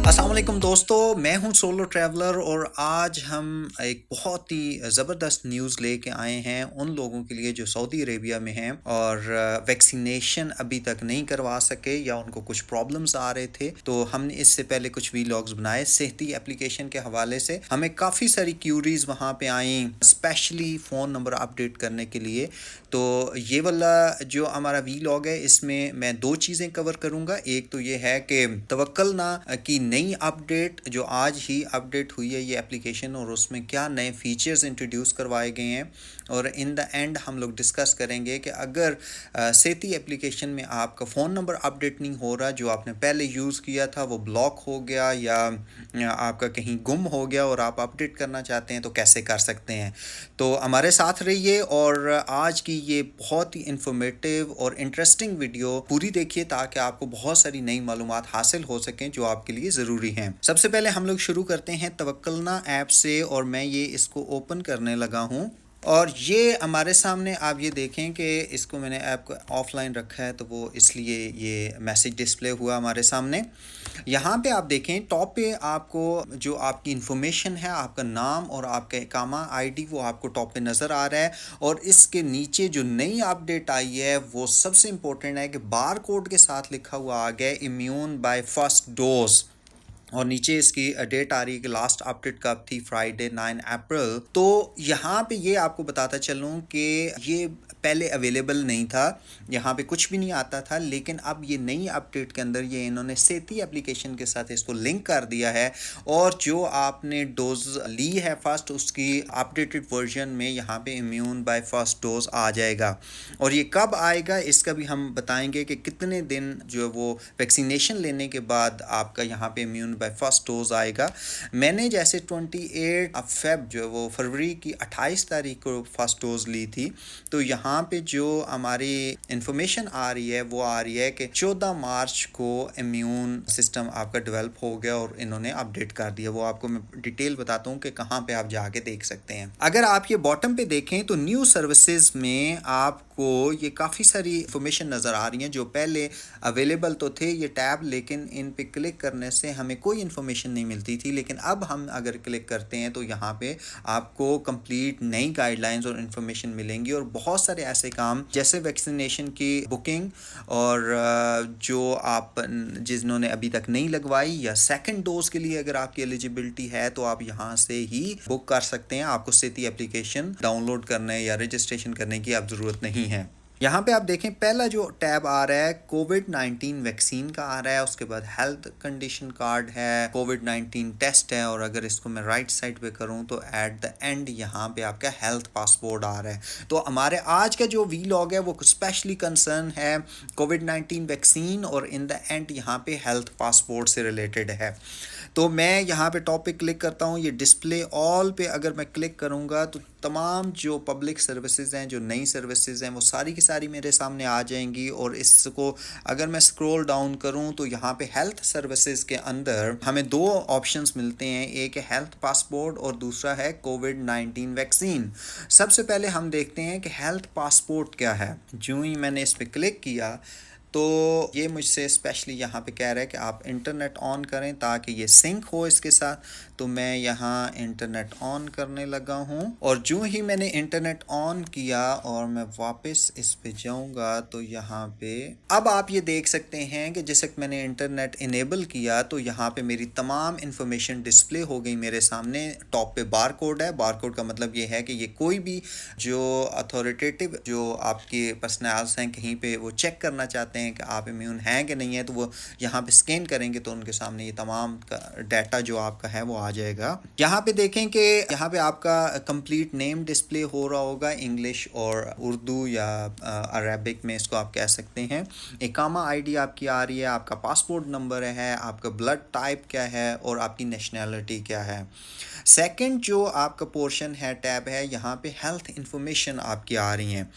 अस्सलाम वालेकुम दोस्तों, मैं हूं सोलो ट्रैवलर और आज हम एक बहुत ही ज़बरदस्त न्यूज़ लेके आए हैं उन लोगों के लिए जो सऊदी अरेबिया में हैं और वैक्सीनेशन अभी तक नहीं करवा सके या उनको कुछ प्रॉब्लम्स आ रहे थे। तो हमने इससे पहले कुछ वीलॉग्स बनाए सेहती एप्लीकेशन के हवाले से। हमें काफ़ी सारी क्यूरीज वहाँ पे आई, स्पेशली फ़ोन नंबर अपडेट करने के लिए। तो ये वाला जो हमारा वीलॉग है इसमें मैं दो चीज़ें कवर करूँगा। एक तो ये है कि तवक्कलना की नई अपडेट जो आज ही अपडेट हुई है ये एप्लीकेशन, और उसमें क्या नए फीचर्स इंट्रोड्यूस करवाए गए हैं। और इन द एंड हम लोग डिस्कस करेंगे कि अगर सेहती एप्लीकेशन में आपका फ़ोन नंबर अपडेट नहीं हो रहा, जो आपने पहले यूज़ किया था वो ब्लॉक हो गया या आपका कहीं गुम हो गया और आप अपडेट करना चाहते हैं, तो कैसे कर सकते हैं। तो हमारे साथ रहिए और आज की ये बहुत ही इंफॉर्मेटिव और इंटरेस्टिंग वीडियो पूरी देखिए ताकि आपको बहुत सारी नई मालूमात हासिल हो सकें जो आपके लिए ज़रूरी हैं। सबसे पहले हम लोग शुरू करते हैं तवक्कलना ऐप से, और मैं ये इसको ओपन करने लगा हूँ। और ये हमारे सामने आप ये देखें कि इसको मैंने ऐप को ऑफलाइन रखा है तो वो इसलिए ये मैसेज डिस्प्ले हुआ हमारे सामने। यहाँ पे आप देखें टॉप पे आपको जो आपकी इन्फॉर्मेशन है, आपका नाम और आपका इकामा आईडी, वो आपको टॉप पे नज़र आ रहा है। और इसके नीचे जो नई अपडेट आई है वो सबसे इम्पोर्टेंट है कि बार कोड के साथ लिखा हुआ आ गया इम्यून बाय फर्स्ट डोज, और नीचे इसकी डेट आ रही है कि लास्ट अपडेट कब थी, फ्राइडे 9 अप्रैल। तो यहाँ पे ये आपको बताता चलूँ कि ये पहले अवेलेबल नहीं था, यहाँ पे कुछ भी नहीं आता था, लेकिन अब ये नई अपडेट के अंदर ये इन्होंने सेहती एप्लीकेशन के साथ इसको लिंक कर दिया है। और जो आपने डोज ली है फर्स्ट, उसकी अपडेटेड वर्जन में यहाँ पे इम्यून बाय फर्स्ट डोज आ जाएगा। और ये कब आएगा इसका भी हम बताएंगे कि कितने दिन जो वो वैक्सीनेशन लेने के बाद आपका यहाँ पे इम्यून बाय फर्स्ट डोज आएगा। मैंने जैसे 28 फेब जो वो फरवरी की 28 तारीख को फर्स्ट डोज ली थी, तो यहाँ पे जो हमारी इंफॉर्मेशन आ रही है वो आ रही है कि 14 मार्च को इम्यून सिस्टम आपका डेवलप हो गया और इन्होंने अपडेट कर दिया। वो आपको मैं डिटेल बताता हूँ कि कहाँ पे आप जाके देख सकते हैं। अगर आप ये बॉटम पे देखें तो न्यू सर्विसेज में आपको ये काफ़ी सारी इंफॉर्मेशन नज़र आ रही हैं जो पहले अवेलेबल तो थे ये टैब, लेकिन इन पे क्लिक करने से हमें कोई इन्फॉर्मेशन नहीं मिलती थी। लेकिन अब हम अगर क्लिक करते हैं तो यहाँ पे आपको कंप्लीट नई गाइडलाइंस और इन्फॉर्मेशन मिलेंगी, और बहुत सारे ऐसे काम जैसे वैक्सीनेशन की बुकिंग, और जो आप जिन्होंने अभी तक नहीं लगवाई या सेकंड डोज के लिए अगर आपकी एलिजिबिलिटी है तो आप यहाँ से ही बुक कर सकते हैं। आपको सेहती एप्लीकेशन डाउनलोड करने या रजिस्ट्रेशन करने की अब ज़रूरत नहीं है। यहाँ पे आप देखें पहला जो टैब आ रहा है कोविड-19 वैक्सीन का आ रहा है, उसके बाद हेल्थ कंडीशन कार्ड है, कोविड-19 टेस्ट है, और अगर इसको मैं राइट साइड पे करूँ तो एट द एंड यहाँ पे आपका हेल्थ पासपोर्ट आ रहा है। तो हमारे आज का जो वीलॉग है वो स्पेशली कंसर्न है कोविड-19 वैक्सीन, और इन द एंड यहाँ पे हेल्थ पासपोर्ट से रिलेटेड है। तो मैं यहाँ पे टॉप पे क्लिक करता हूँ, ये डिस्प्ले ऑल पे अगर मैं क्लिक करूँगा तो तमाम जो पब्लिक सर्विसेज हैं, जो नई सर्विसेज हैं, वो सारी की सारी मेरे सामने आ जाएंगी। और इसको अगर मैं स्क्रॉल डाउन करूं तो यहाँ पे हेल्थ सर्विसेज के अंदर हमें दो ऑप्शंस मिलते हैं, एक है हेल्थ पासपोर्ट और दूसरा है कोविड-19 वैक्सीन। सबसे पहले हम देखते हैं कि हेल्थ पासपोर्ट क्या है। जो ही मैंने इस पर क्लिक किया तो ये मुझसे स्पेशली यहाँ पे कह रहा है कि आप इंटरनेट ऑन करें ताकि ये सिंक हो इसके साथ। तो मैं यहाँ इंटरनेट ऑन करने लगा हूँ, और जो ही मैंने इंटरनेट ऑन किया और मैं वापस इस पे जाऊँगा तो यहाँ पे अब आप ये देख सकते हैं कि जैसे कि मैंने इंटरनेट इनेबल किया तो यहाँ पे मेरी तमाम इंफॉर्मेशन डिस्प्ले हो गई मेरे सामने। टॉप पे बार कोड है, बार कोड का मतलब ये है कि ये कोई भी जो अथॉरिटेटिव जो आपके पर्सनल्स हैं कहीं पे वो चेक करना चाहते हैं कि आप इम्यून हैं कि नहीं है, तो वो यहाँ पे स्कैन करेंगे तो उनके सामने ये तमाम डाटा जो आपका है वो आ जाएगा। यहाँ पे देखें कि यहाँ पे आपका कंप्लीट नेम डिस्प्ले हो रहा होगा, इंग्लिश और उर्दू या अरबिक में इसको आप कह सकते हैं। इकामा आईडी आपकी आ रही है, आपका पासपोर्ट नंबर है, आपका ब्लड टाइप क्या है और आपकी नेशनैलिटी क्या है। सेकंड जो आपका पोर्शन है टैब है, यहाँ पे हेल्थ इंफॉर्मेशन आपकी आ रही हैं,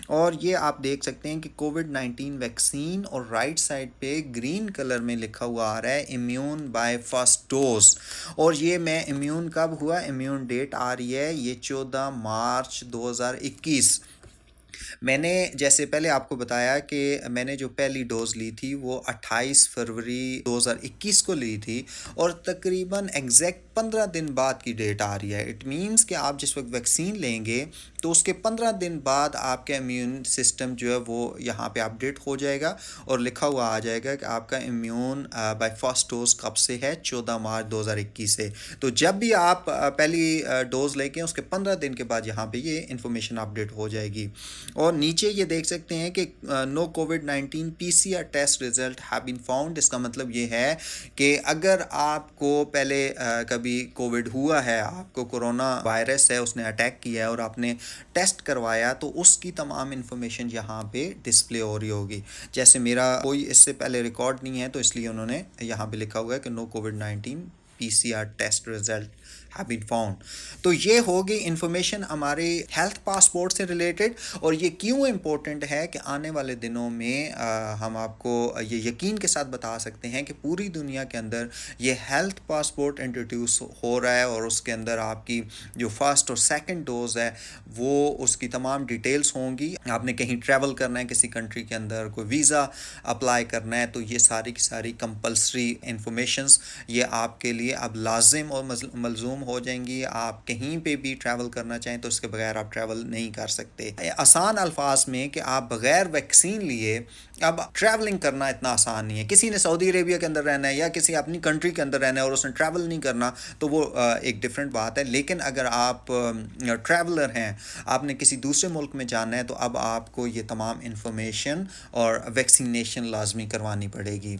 और ये आप देख सकते हैं कि कोविड-19 वैक्सीन, और राइट साइड पे ग्रीन कलर में लिखा हुआ आ रहा है इम्यून बाय फर्स्ट डोज। और ये मैं इम्यून कब हुआ, इम्यून डेट आ रही है ये 14 मार्च 2021। मैंने जैसे पहले आपको बताया कि मैंने जो पहली डोज़ ली थी वो 28 फरवरी 2021 को ली थी और तकरीबन एग्जैक्ट 15 दिन बाद की डेट आ रही है। इट मीन्स कि आप जिस वक्त वैक्सीन लेंगे तो उसके 15 दिन बाद आपका इम्यून सिस्टम जो है वो यहाँ पे अपडेट हो जाएगा और लिखा हुआ आ जाएगा कि आपका इम्यून बाय फर्स्ट डोज कब से है, 14 मार्च 2021 से। तो जब भी आप पहली डोज़ लेके उसके 15 दिन के बाद यहाँ पे ये इन्फॉर्मेशन अपडेट हो जाएगी। और नीचे ये देख सकते हैं कि नो कोविड-19 PCR test result have been found. इसका मतलब ये है कि अगर आपको पहले कभी कोविड हुआ है, आपको कोरोना वायरस है उसने अटैक किया है और आपने टेस्ट करवाया तो उसकी तमाम इन्फॉर्मेशन यहाँ पे डिस्प्ले हो रही होगी। जैसे मेरा कोई इससे पहले रिकॉर्ड नहीं है तो इसलिए उन्होंने यहाँ पे लिखा हुआ है कि नो कोविड-19 PCR test result have been found. तो ये होगी इंफॉर्मेशन हमारे हेल्थ पासपोर्ट से रिलेटेड। और ये क्यों इम्पोर्टेंट है कि आने वाले दिनों में हम आपको ये यकीन के साथ बता सकते हैं कि पूरी दुनिया के अंदर ये हेल्थ पासपोर्ट इंट्रोड्यूस हो रहा है और उसके अंदर आपकी जो फर्स्ट और सेकंड डोज है वो उसकी तमाम डिटेल्स होंगी। आपने कहीं ट्रैवल करना है किसी कंट्री के अंदर, कोई वीज़ा अप्लाई करना है, तो ये सारी की सारी कंपल्सरी इंफॉर्मेशंस ये आपके लिए अब लाजिम और मलजूम हो जाएंगी। आप कहीं पे भी ट्रैवल करना चाहें तो उसके बगैर आप ट्रैवल नहीं कर सकते। आसान अल्फाज में कि आप बगैर वैक्सीन लिए अब ट्रैवलिंग करना इतना आसान नहीं है। किसी ने सऊदी अरेबिया के अंदर रहना है या किसी अपनी कंट्री के अंदर रहना है और उसने ट्रैवल नहीं करना तो वो एक डिफरेंट बात है। लेकिन अगर आप ट्रैवलर हैं, आपने किसी दूसरे मुल्क में जाना है तो अब आपको ये तमाम इंफॉर्मेशन और वैक्सीनेशन लाजमी करवानी पड़ेगी।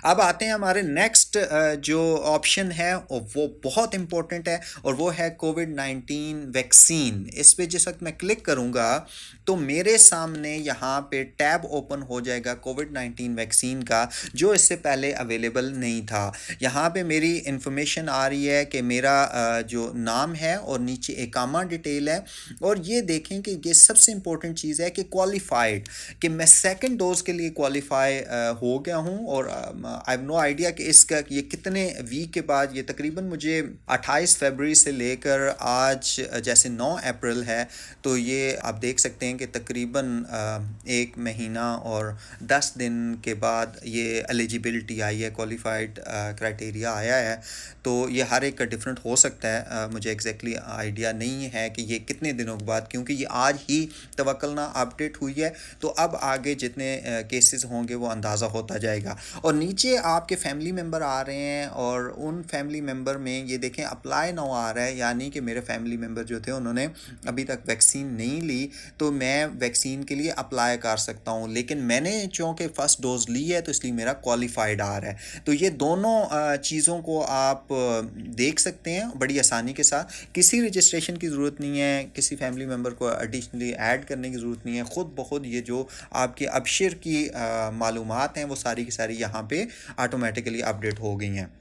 अब आते हैं हमारे नेक्स्ट जो ऑप्शन है वो बहुत इम्पोर्टेंट है और वो है कोविड-19 वैक्सीन। इस पे जिस वक्त मैं क्लिक करूँगा तो मेरे सामने यहाँ पे टैब ओपन हो जाएगा कोविड-19 वैक्सीन का, जो इससे पहले अवेलेबल नहीं था। यहाँ पे मेरी इंफॉर्मेशन आ रही है कि मेरा जो नाम है और नीचे इकामा डिटेल है। और ये देखें कि ये सबसे इम्पोर्टेंट चीज़ है कि क्वालिफाइड, कि मैं सेकंड डोज के लिए क्वालिफाई हो गया हूँ। और आई हैव नो आइडिया कि इसका ये कितने वीक के बाद, ये तकरीबन मुझे 28 फरवरी से लेकर आज जैसे 9 अप्रैल है तो ये आप देख सकते हैं कि तकरीबन 1 महीना और 10 दिन के बाद ये एलिजिबिलिटी आई है, क्वालिफाइड क्राइटेरिया आया है। तो ये हर एक का डिफरेंट हो सकता है, मुझे एग्जैक्टली आइडिया नहीं है कि ये कितने दिनों के बाद, क्योंकि ये आज ही तवक्कलना अपडेट हुई है तो अब आगे जितने केसेस होंगे वो अंदाज़ा होता जाएगा। और नीचे आपके फैमिली मेम्बर आ रहे हैं और उन फैमिली मेम्बर में ये देखें अप्लाई नाउ आ रहा है, यानी कि मेरे फैमिली मेम्बर जो थे उन्होंने अभी तक वैक्सीन नहीं ली तो मैं वैक्सीन के लिए अप्लाई कर सकता हूँ। लेकिन मैंने चूँकि फ़र्स्ट डोज़ ली है तो इसलिए मेरा क्वालिफाइड आ रहा है। तो ये दोनों चीज़ों को आप देख सकते हैं बड़ी आसानी के साथ। किसी रजिस्ट्रेशन की ज़रूरत नहीं है, किसी फैमिली मेम्बर को एडिशनली ऐड करने की ज़रूरत नहीं है। ख़ुद ब खुद ये जो आपके अबशर की मालूमात हैं वो सारी की सारी यहाँ पे ऑटोमेटिकली अपडेट हो गई हैं।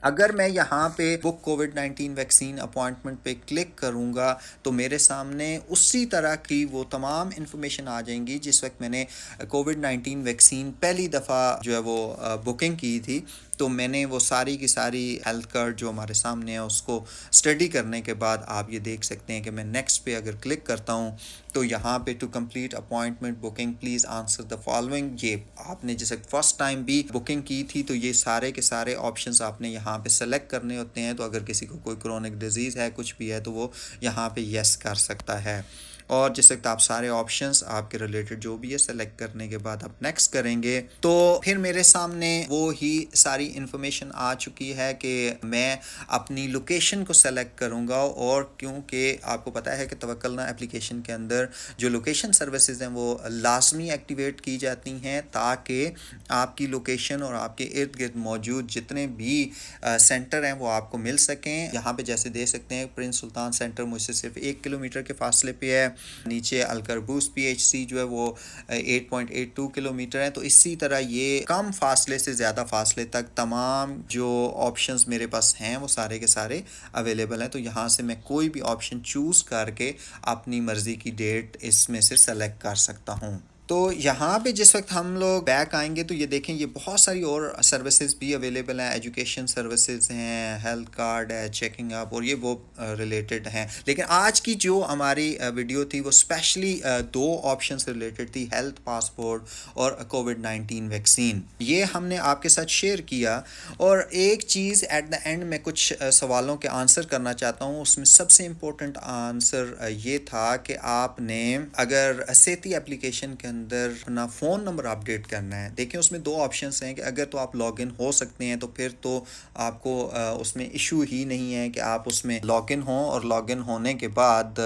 अगर मैं यहाँ पे बुक कोविड-19 वैक्सीन अपॉइंटमेंट पे क्लिक करूँगा तो मेरे सामने उसी तरह की वो तमाम इन्फॉर्मेशन आ जाएंगी जिस वक्त मैंने कोविड-19 वैक्सीन पहली दफ़ा जो है वो बुकिंग की थी। तो मैंने वो सारी की सारी हेल्थ कार्ड जो हमारे सामने है उसको स्टडी करने के बाद आप ये देख सकते हैं कि मैं नेक्स्ट पे अगर क्लिक करता हूँ तो यहाँ पे to complete appointment booking please answer the following, ये आपने जैसे फर्स्ट टाइम भी बुकिंग की थी तो ये सारे के सारे ऑप्शंस आपने यहाँ पे सेलेक्ट करने होते हैं। तो अगर किसी को कोई क्रोनिक डिजीज़ है, कुछ भी है, तो वो यहाँ पे येस कर सकता है। और जिस वक्त आप सारे ऑप्शंस आपके रिलेटेड जो भी है सेलेक्ट करने के बाद आप नेक्स्ट करेंगे तो फिर मेरे सामने वो ही सारी इन्फॉर्मेशन आ चुकी है कि मैं अपनी लोकेशन को सेलेक्ट करूंगा। और क्योंकि आपको पता है कि तवक्कलना एप्लीकेशन के अंदर जो लोकेशन सर्विसेज हैं वो लाजमी एक्टिवेट की जाती हैं ताकि आपकी लोकेशन और आपके इर्द गिर्द मौजूद जितने भी सेंटर हैं वो आपको मिल सकें। यहाँ पे जैसे देख सकते हैं प्रिंस सुल्तान सेंटर मुझसे सिर्फ 1 किलोमीटर के फासले पे है। नीचे अलकरबूस पीएचसी जो है वो 8.82 किलोमीटर है। तो इसी तरह ये कम फासले से ज़्यादा फासले तक तमाम जो ऑप्शंस मेरे पास हैं वो सारे के सारे अवेलेबल हैं। तो यहाँ से मैं कोई भी ऑप्शन चूज़ करके अपनी मर्ज़ी की डेट इसमें से सेलेक्ट कर सकता हूँ। तो यहाँ पे जिस वक्त हम लोग बैक आएंगे तो ये देखें, ये बहुत सारी और सर्विसेज भी अवेलेबल हैं, एजुकेशन सर्विसेज हैं, हेल्थ कार्ड है, चेकिंग अप और ये वो रिलेटेड हैं। लेकिन आज की जो हमारी वीडियो थी वो स्पेशली दो ऑप्शन से रिलेटेड थी, हेल्थ पासपोर्ट और कोविड-19 वैक्सीन। ये हमने आपके साथ शेयर किया। और एक चीज़ एट द एंड में कुछ सवालों के आंसर करना चाहता हूँ। उसमें सबसे इम्पोर्टेंट आंसर ये था कि आपने अगर सेहती एप्लीकेशन के अंदर अपना फ़ोन नंबर अपडेट करना है, देखिए उसमें दो ऑप्शंस हैं कि अगर तो आप लॉगिन हो सकते हैं तो फिर तो आपको उसमें इशू ही नहीं है कि आप उसमें लॉगिन हों। और लॉगिन होने के बाद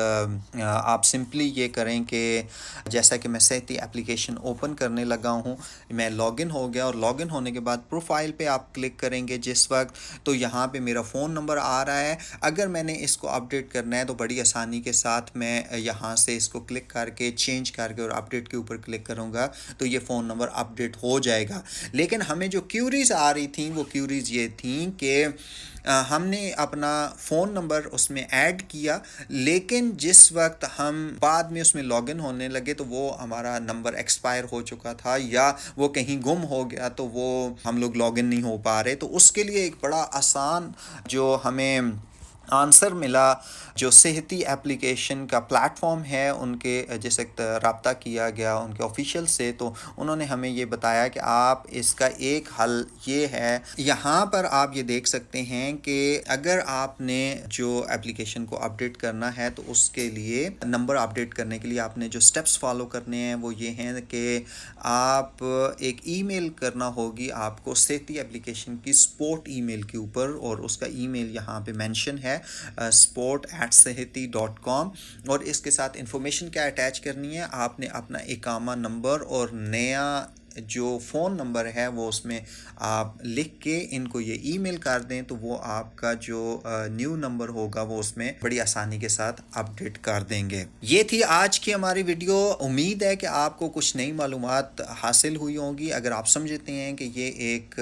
आप सिंपली ये करें कि जैसा कि मैं सेहती एप्लीकेशन ओपन करने लगा हूँ, मैं लॉगिन हो गया और लॉगिन होने के बाद प्रोफाइल पे आप क्लिक करेंगे जिस वक्त, तो यहाँ पे मेरा फ़ोन नंबर आ रहा है। अगर मैंने इसको अपडेट करना है तो बड़ी आसानी के साथ मैं यहाँ से इसको क्लिक करके चेंज करके और अपडेट के ऊपर क्लिक करूँगा तो ये फ़ोन नंबर अपडेट हो जाएगा। लेकिन हमें जो क्यूरीज आ रही थी वो क्यूरीज ये थी कि हमने अपना फ़ोन नंबर उसमें ऐड किया, लेकिन जिस वक्त हम बाद में उसमें लॉगिन होने लगे तो वो हमारा नंबर एक्सपायर हो चुका था या वो कहीं गुम हो गया, तो वो हम लोग लॉगिन नहीं हो पा रहे। तो उसके लिए एक बड़ा आसान जो हमें आंसर मिला, जो सेहती एप्लीकेशन का प्लेटफॉर्म है उनके जिस वक्त रब्ता किया गया उनके ऑफिशियल से, तो उन्होंने हमें ये बताया कि आप इसका एक हल ये है। यहाँ पर आप ये देख सकते हैं कि अगर आपने जो एप्लीकेशन को अपडेट करना है तो उसके लिए नंबर अपडेट करने के लिए आपने जो स्टेप्स फॉलो करने हैं वो ये हैं कि आप एक ईमेल करना होगी आपको सेहती एप्लीकेशन की सपोर्ट ईमेल के ऊपर, और उसका ईमेल यहाँ पे मेंशन है support@sehati.com। और इसके साथ इंफॉर्मेशन क्या अटैच करनी है, आपने अपना इकामा नंबर और नया जो फ़ोन नंबर है वो उसमें आप लिख के इनको ये ईमेल कर दें तो वो आपका जो न्यू नंबर होगा वो उसमें बड़ी आसानी के साथ अपडेट कर देंगे। ये थी आज की हमारी वीडियो। उम्मीद है कि आपको कुछ नई मालूमात हासिल हुई होंगी। अगर आप समझते हैं कि ये एक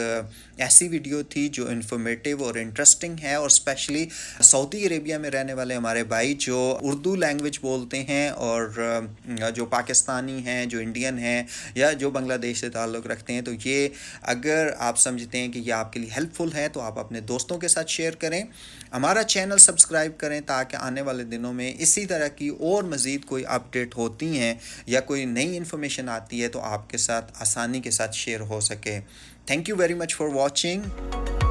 ऐसी वीडियो थी जो इन्फॉर्मेटिव और इंटरेस्टिंग है, और स्पेशली सऊदी अरेबिया में रहने वाले हमारे भाई जो उर्दू लैंग्वेज बोलते हैं और जो पाकिस्तानी हैं, जो इंडियन हैं या जो बांग्लादेश से ताल्लुक़ रखते हैं, तो ये अगर आप समझते हैं कि ये आपके लिए हेल्पफुल है तो आप अपने दोस्तों के साथ शेयर करें। हमारा चैनल सब्सक्राइब करें ताकि आने वाले दिनों में इसी तरह की और मज़ीद कोई अपडेट होती हैं या कोई नई इन्फॉर्मेशन आती है तो आपके साथ आसानी के साथ शेयर हो सके। Thank you very much for watching.